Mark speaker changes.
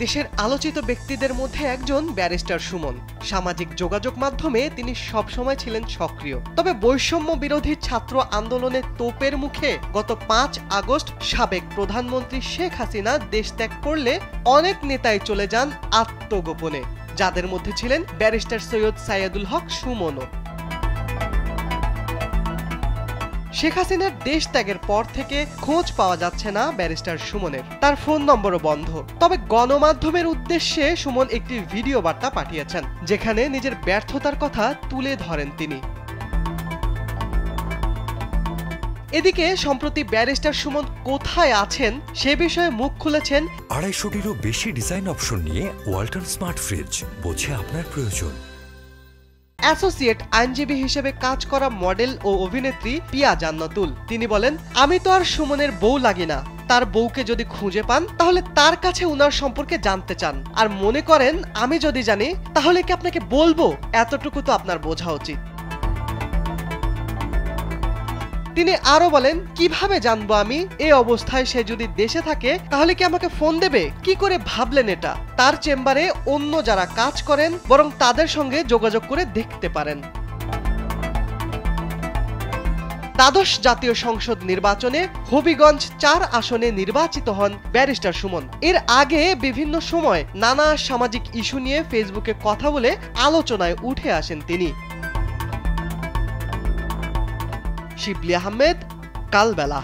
Speaker 1: দেশের আলোচিত ব্যক্তিদের মধ্যে একজন ব্যারিস্টার সুমন। সামাজিক যোগাযোগ মাধ্যমে তিনি সবসময় ছিলেন সক্রিয়। তবে বৈষম্য বিরোধী ছাত্র আন্দোলনের তোপের মুখে গত ৫ আগস্ট সাবেক প্রধানমন্ত্রী শেখ হাসিনা দেশ ত্যাগ করলে অনেক নেতাই চলে যান আত্মগোপনে, যাদের মধ্যে ছিলেন ব্যারিস্টার সৈয়দ সাইয়েদুল হক সুমনও। শেখ হাসিনার দেশ ত্যাগের পর থেকে খোঁজ পাওয়া যাচ্ছে না ব্যারিস্টার সুমনের। তার ফোন নম্বরও বন্ধ। তবে গণমাধ্যমের উদ্দেশ্যে সুমন একটি ভিডিও বার্তা পাঠিয়েছেন, যেখানে নিজের ব্যর্থতার কথা তুলে ধরেন তিনি। এদিকে সম্প্রতি ব্যারিস্টার সুমন কোথায় আছেন সে বিষয়ে মুখ খুলেছেন
Speaker 2: ২৫০টিরও বেশি ডিজাইন অপশন নিয়ে ওয়ালটন স্মার্ট ফ্রিজ, বোঝে আপনার প্রয়োজন।
Speaker 1: অ্যাসোসিয়েট আইনজীবী হিসেবে কাজ করা মডেল ও অভিনেত্রী পিয়া জান্নাতুল। তিনি বলেন, আমি তো আর সুমনের বউ লাগি না। তার বউকে যদি খুঁজে পান তাহলে তার কাছে উনার সম্পর্কে জানতে চান, আর মনে করেন আমি যদি জানি তাহলে কি আপনাকে বলবো? এতটুকু তো আপনার বোঝা উচিত। তিনি আরো বলেন, কিভাবে জানবো আমি? এই অবস্থায় সে যদি দেশে থাকে তাহলে কি আমাকে ফোন দেবে? কি করে ভাবলেন এটা? তার চেম্বারে অন্য যারা কাজ করেন বরং তাদের সঙ্গে যোগাযোগ করে দেখতে পারেন। দ্বাদশ জাতীয় সংসদ নির্বাচনে হবিগঞ্জ ৪ আসনে নির্বাচিত হন ব্যারিস্টার সুমন। এর আগে বিভিন্ন সময় নানা সামাজিক ইস্যু নিয়ে ফেসবুকে কথা বলে আলোচনায় উঠে আসেন তিনি। শিবলি আহমেদ, কালবেলা।